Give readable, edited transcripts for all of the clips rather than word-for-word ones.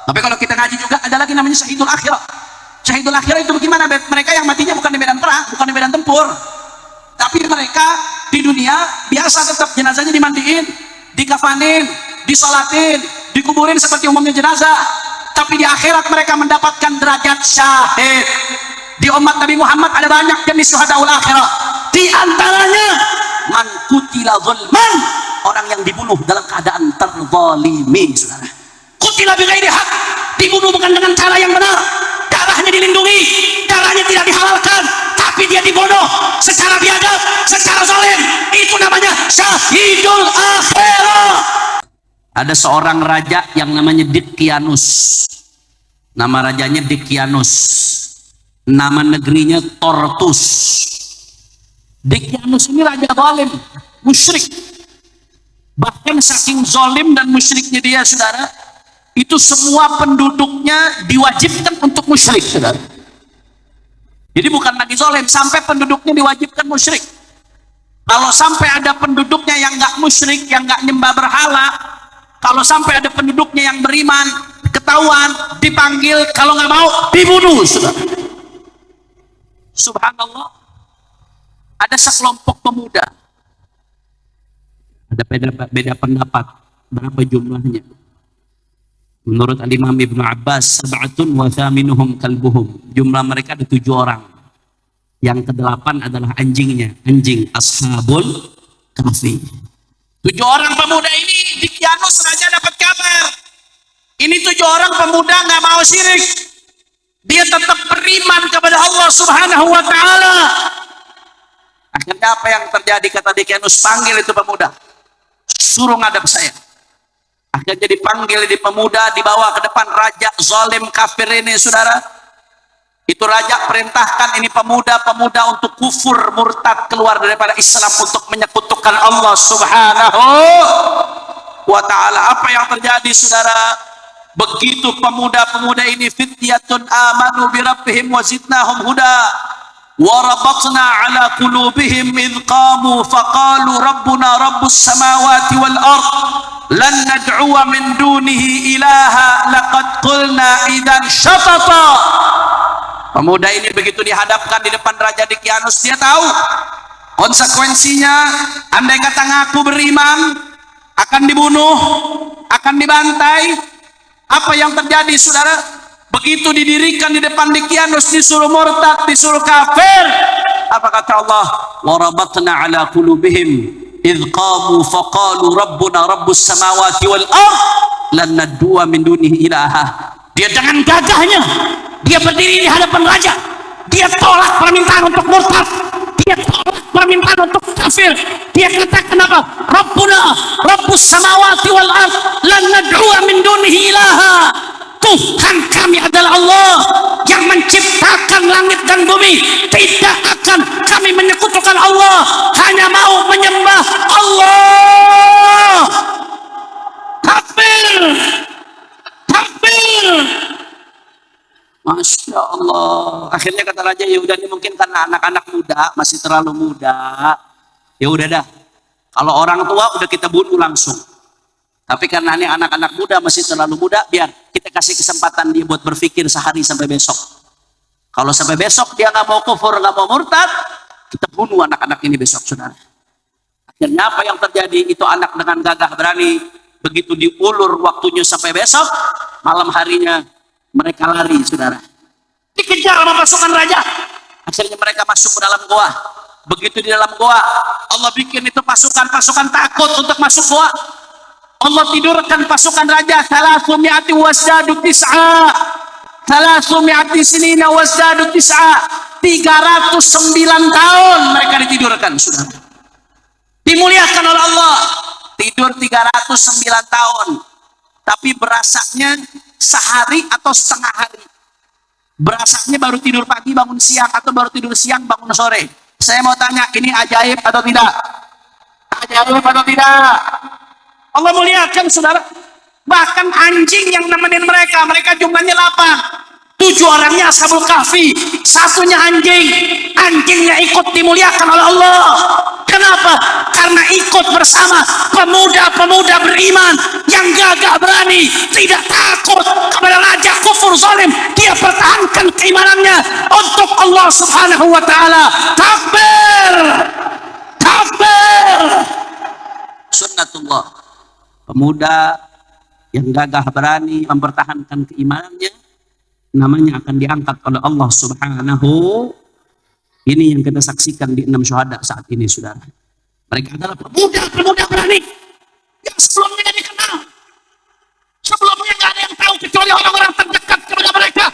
Tapi kalau kita ngaji juga ada lagi namanya syahidul akhirah. Syahidul akhirah itu bagaimana? Mereka yang matinya bukan di medan perang, bukan di medan tempur, tapi mereka di dunia biasa tetap jenazahnya dimandiin, dikafanin, disolatin, dikuburin seperti umumnya jenazah. Tapi di akhirat mereka mendapatkan derajat syahid. Di umat Nabi Muhammad ada banyak jenis syuhadaul akhirah. Di antaranya man qutila zulman, orang yang dibunuh dalam keadaan terzalimi, saudara. Qutila bighairi haq, dibunuh bukan dengan cara yang benar. Darahnya dilindungi, darahnya tidak dihalalkan, tapi dia dibunuh secara biadab, secara zalim. Itu namanya syahidul akhirah. Ada seorang raja yang namanya Dikianus. Nama rajanya Dikianus. Nama negerinya Tortus. Dikianus ini raja zalim, musyrik. Bahkan saking zalim dan musyriknya dia, saudara, itu semua penduduknya diwajibkan untuk musyrik, saudara. Jadi bukan lagi zalim, sampai penduduknya diwajibkan musyrik. Kalau sampai ada penduduknya yang nggak musyrik, yang nggak nyembah berhala, kalau sampai ada penduduknya yang beriman, ketahuan, dipanggil, kalau nggak mau dibunuh, saudara. Subhanallah. Ada sekelompok pemuda, ada beda pendapat berapa jumlahnya. Menurut Al-Imam Ibnu Abbas, sab'atun wa thaminuhum kalbuhum. Jumlah mereka ada 7 orang. Yang ke-8 adalah anjingnya, anjing ashabul kahfi. 7 orang pemuda ini, Dikianus raja dapat kabar. Ini 7 orang pemuda nggak mau syirik. Dia tetap beriman kepada Allah Subhanahu wa taala. Akhirnya apa yang terjadi? Kata Dikianus, panggil itu pemuda, suruh ngadap saya. Akhirnya dipanggil di pemuda, dibawa ke depan raja zalim kafir ini, saudara. Itu raja perintahkan ini pemuda-pemuda untuk kufur, murtad, keluar daripada Islam untuk menyekutukan Allah Subhanahu wa ta'ala. Apa yang terjadi, saudara? Begitu pemuda-pemuda ini, fityatun amanu bi rabbihim wa zidnahum huda wa rabatna ala qulubihim idh qamu faqalu rabbuna rabbus samawati wal ard lan nad'uwa min dunihi ilaha laqad qulna idzan syatata. Pemuda ini begitu dihadapkan di depan Raja Dikianus, dia tahu konsekuensinya. Andai kata ngaku beriman, akan dibunuh, akan dibantai. Apa yang terjadi, saudara? Begitu didirikan di depan Dikianus, disuruh murtad, disuruh kafir. Apa kata Allah? Warabatna ala qulubihim idh qamu faqalu rabbuna rabbus samawati wal ard lan nad'uwa min dunihi ilaha. Dia dengan gagahnya, dia berdiri di hadapan raja, dia tolak permintaan untuk murtad, dia tolak permintaan untuk kafir. Dia katakan apa? Rabbuna rabbus samawati wal ard lan nad'uwa min dunihi ilaha. Tuhan kami adalah Allah yang menciptakan langit dan bumi. Tidak akan kami menyekutukan Allah, hanya mau menyembah Allah. Kafir, kafir. Masya Allah. Akhirnya kata raja, ya udah, ini mungkin karena anak-anak muda, masih terlalu muda. Ya udah dah, kalau orang tua udah kita bunuh langsung. Tapi karena ini anak-anak muda, masih terlalu muda, biar kita kasih kesempatan dia buat berpikir sehari sampai besok. Kalau sampai besok dia nggak mau kufur, nggak mau murtad, kita bunuh anak-anak ini besok, saudara. Akhirnya apa yang terjadi? Itu anak dengan gagah berani, begitu diulur waktunya sampai besok, malam harinya mereka lari, saudara. Dikejar sama pasukan raja. Akhirnya mereka masuk ke dalam goa. Begitu di dalam goa, Allah bikin itu pasukan-pasukan takut untuk masuk goa. Allah tidurkan pasukan raja, 300 wasdadu tis'a, 300 sinina wasdadu tis'a, 309 tahun mereka ditidurkan, saudara. Dimuliakan oleh Allah, tidur 309 tahun, tapi berasanya sehari atau setengah hari. Berasanya baru tidur pagi bangun siang, atau baru tidur siang bangun sore. Saya mau tanya, ini ajaib atau tidak? Ajaib atau tidak? Allah muliakan, saudara. Bahkan anjing yang nemenin mereka, mereka jumlahnya 8. 7 orangnya ashabul kahfi, satunya anjing. Anjingnya ikut dimuliakan oleh Allah. Kenapa? Karena ikut bersama pemuda-pemuda beriman yang gagah berani, tidak takut kepada zalim, dia pertahankan keimanannya untuk Allah Subhanahu wa taala. Takbir. Takbir. Sunnatullah. Pemuda yang gagah berani mempertahankan keimanannya, namanya akan diangkat oleh Allah Subhanahu. Ini yang kita saksikan di 6 syuhada saat ini, saudara. Mereka adalah pemuda berani yang sebelumnya tidak dikenal, sebelumnya nggak ada yang tahu kecuali orang-orang terdekat kepada mereka.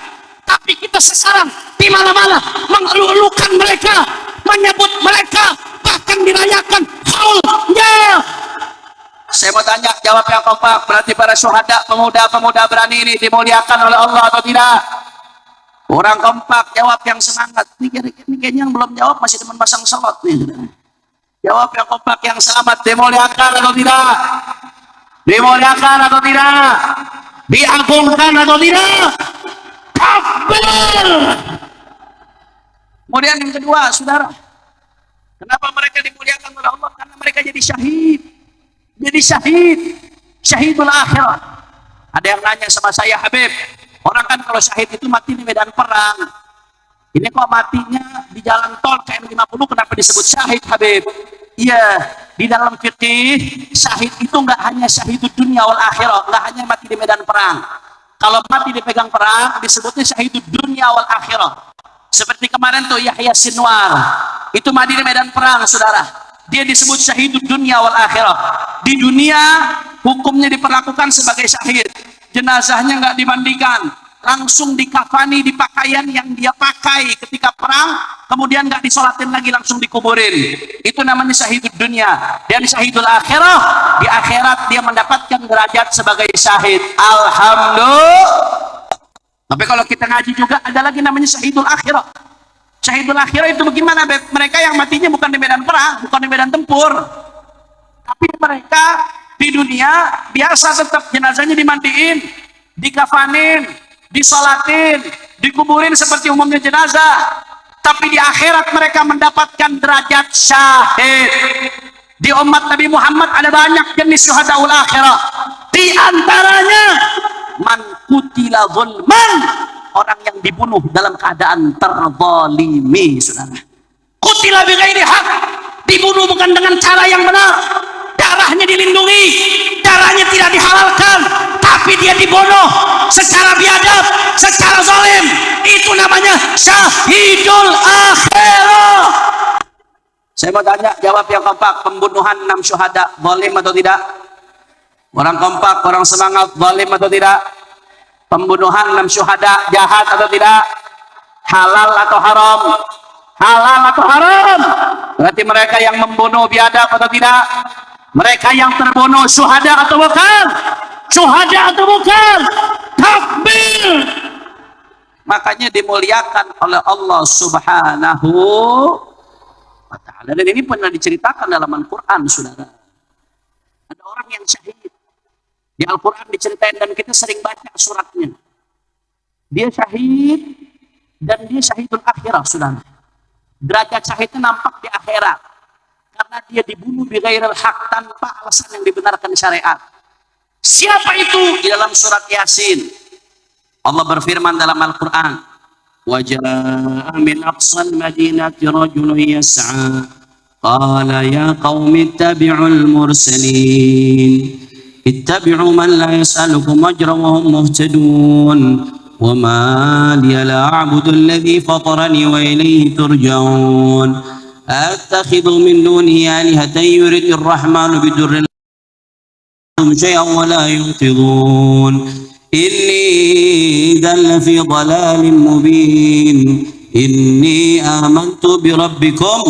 Tapi kita sekarang di mana-mana mengeluh-elukan mereka, menyebut mereka, bahkan dirayakan haulnya. Saya mau tanya, jawab yang kompak. Berarti para syuhada, pemuda-pemuda berani ini dimuliakan oleh Allah atau tidak? Orang kompak, jawab yang semangat. Ini kayaknya yang belum jawab masih teman pasang salot nih. Jawab yang kompak, yang selamat. Dimuliakan atau tidak? Dimuliakan atau tidak? Diagungkan atau tidak? Takbir. Kemudian yang kedua, saudara, kenapa mereka dimuliakan oleh Allah? Karena mereka jadi syahid. Jadi syahidul akhirah. Ada yang nanya sama saya, Habib, orang kan kalau syahid itu mati di medan perang, ini kok matinya di jalan tol KM50, kenapa disebut syahid, Habib? Iya, di dalam fikih syahid itu nggak hanya syahidud dunia wal akhirah, nggak hanya mati di medan perang. Kalau mati dipegang perang disebutnya syahidud dunia wal akhirah. Seperti kemarin tuh Yahya Sinwar, itu mati di medan perang, saudara. Dia disebut syahidud dunia wal akhirah. Di dunia hukumnya diperlakukan sebagai syahid, jenazahnya nggak dimandikan, langsung dikafani di pakaian yang dia pakai ketika perang, kemudian nggak disolatin lagi, langsung dikuburin. Itu namanya syahidud dunia. Dan syahidul akhirah, di akhirat dia mendapatkan derajat sebagai syahid. Alhamdulillah. Tapi kalau kita ngaji juga ada lagi namanya syahidul akhirah. Syahidul akhirah itu bagaimana? Mereka yang matinya bukan di medan perang, bukan di medan tempur, tapi mereka di dunia biasa tetap jenazahnya dimandiin, dikafanin, disolatin, dikuburin seperti umumnya jenazah. Tapi di akhirat mereka mendapatkan derajat syahid. Di umat Nabi Muhammad ada banyak jenis syuhadaul akhirah. Di antaranya man qutila zulman, orang yang dibunuh dalam keadaan terzalimi, saudara. Qutila bighairi haq, dibunuh bukan dengan cara yang benar, darahnya dilindungi, darahnya tidak dihalalkan, tapi dia dibunuh secara biadab, secara zalim. Itu namanya syahidul akhirah. Saya mau tanya, jawab yang kompak. Pembunuhan 6 syuhada zalim atau tidak? Orang kompak, orang semangat, zalim atau tidak? Pembunuhan 6 syuhada jahat atau tidak? Halal atau haram? Halal atau haram? Berarti mereka yang membunuh biadab atau tidak? Mereka yang terbunuh syuhada atau bukan? Syuhada atau bukan? Takbir. Makanya dimuliakan oleh Allah Subhanahu wa ta'ala. Dan ini pernah diceritakan dalam Al-Quran, saudara. Ada orang yang syahid di Al-Quran diceritain, dan kita sering baca suratnya. Dia syahid, dan dia syahidul akhirah, saudara. Derajat syahidnya nampak di akhirat, karena dia dibunuh bi ghairil haq, tanpa alasan yang dibenarkan syariat. Siapa itu? Di dalam surat Yasin Allah berfirman dalam Al-Quran, wa jaa'a min aqsal madinati rajulun yas'a qala ya qaumi ittabi'ul mursalin ittabi'u man la yas'alukum ajran wa hum muhtadun wa ma liya la a'budu alladhi fatarani wa ilayhi turja'un attakhidhu min dunihi alihatan yuridu ar-rahmanu bidurrin shay'an wa la yunqidhun inni idhan lafi dhalalin mubin inni amantu bi rabbikum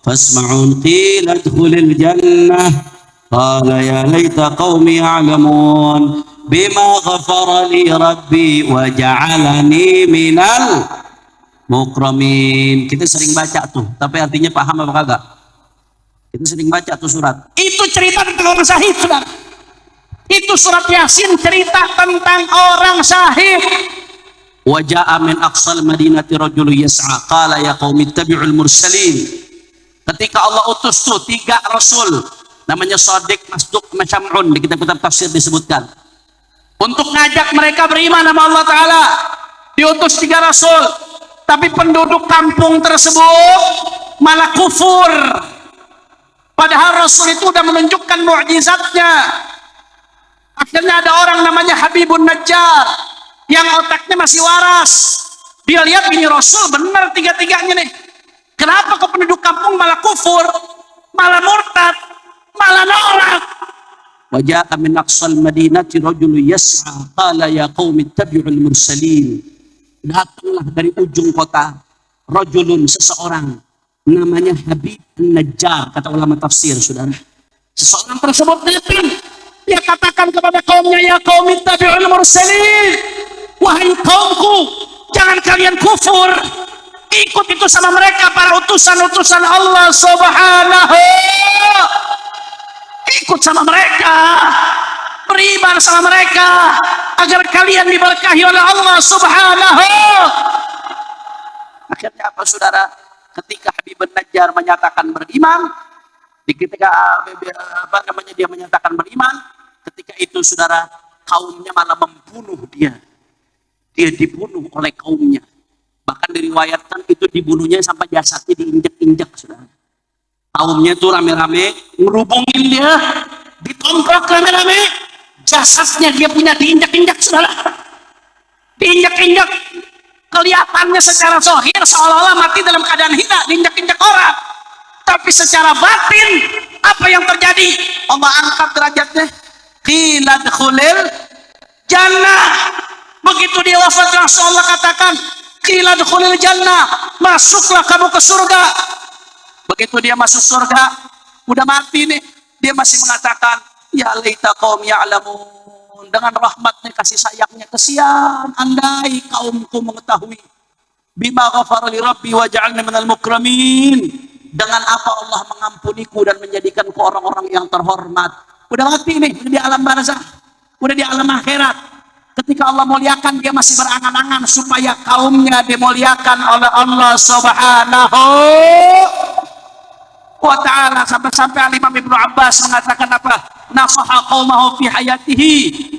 fasma'un qila adkhulil jannah قال يا ليت قومي يعلمون بما غفر لي ربي وجعلني من المكرمين. Kita sering baca tuh, tapi artinya paham apa kagak? Kita sering baca tuh surat. Itu cerita tentang orang syahid, saudara. Itu surat Yasin cerita tentang orang syahid. Wa jaa'a min aqsal madinati rajulun yas'a qala ya qaumi ittabi'ul mursalin. Ketika Allah utus tuh 3 rasul, namanya Shadiq, Masduq, Syam'un, di kitab-kitab tafsir disebutkan, untuk ngajak mereka beriman sama Allah Ta'ala. diutus 3 rasul, tapi penduduk kampung tersebut malah kufur. Padahal Rasul itu sudah menunjukkan mukjizatnya. Akhirnya ada orang namanya Habibun Najjar yang otaknya masih waras. Dia lihat ini Rasul benar 3-tiganya nih. Kenapa ke penduduk kampung malah kufur, malah murtad, malah nolak? Waja'a min aqsal madinati rajulun yas'a qala ya qaumi ittabi'ul mursalin. Datanglah dari ujung kota rajulun, seseorang namanya Habib Najjar, kata ulama tafsir, saudara. Seseorang tersebut datang, dia katakan kepada kaumnya, ya qaumi ittabi'ul mursalin, wahai kaumku, jangan kalian kufur, ikut itu sama mereka, para utusan-utusan Allah Subhanahu, ikut sama mereka, beriman sama mereka, agar kalian diberkahi oleh Allah Subhanahu. Akhirnya apa, saudara? Ketika Habib Najjar menyatakan beriman, ketika dia menyatakan beriman, ketika itu, saudara, kaumnya malah membunuh dia. Dia dibunuh oleh kaumnya. Bahkan diriwayatkan itu dibunuhnya sampai jasadnya diinjak-injak, saudara. Kaumnya itu rame-rame ngerubungin dia, ditongkrok rame-rame, jasadnya dia punya diinjak-injak, saudara. Diinjak-injak. Kelihatannya secara zahir seolah-olah mati dalam keadaan hina, diinjak-injak orang. Tapi secara batin, apa yang terjadi? Allah angkat derajatnya. Qila dkhulil jannah. Begitu dia wafat, Rasulullah katakan, qila dkhulil jannah, masuklah kamu ke surga. Begitu dia masuk surga, udah mati nih, dia masih mengatakan, ya laita qaum ya'lamun. Dengan rahmatnya, kasih sayangnya, kesian andai kaumku mengetahui. Bima ghafara li rabbi wa ja'alna minal mukramin. Dengan apa Allah mengampuniku dan menjadikanku orang-orang yang terhormat. Udah mati nih, udah di alam barzakh, udah di alam akhirat. Ketika Allah muliakan, dia masih berangan-angan supaya kaumnya dimuliakan oleh Allah Subhanahu wa ta'ala. Sampai-sampai Imam Ibnu Abbas mengatakan apa? Nasaha qaumahu fi hayatihi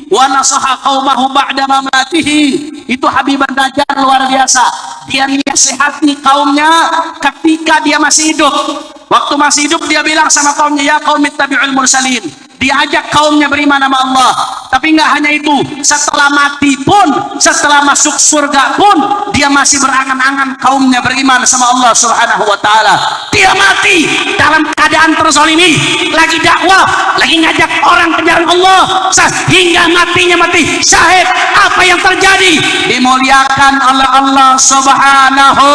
wa nasaha qaumahu ba'da mamatihi. Itu Habib Najjar luar biasa. Dia nasihati kaumnya ketika dia masih hidup. Waktu masih hidup dia bilang sama kaumnya, ya qaumi ittabi'ul mursalin. Diajak kaumnya beriman sama Allah. Tapi nggak hanya itu, setelah mati pun, setelah masuk surga pun, dia masih berangan-angan kaumnya beriman sama Allah Subhanahu wa ta'ala. Dia mati dalam keadaan terzalimi, lagi dakwah, lagi ngajak orang ke jalan Allah, hingga matinya mati syahid. Apa yang terjadi? Dimuliakan oleh Allah Subhanahu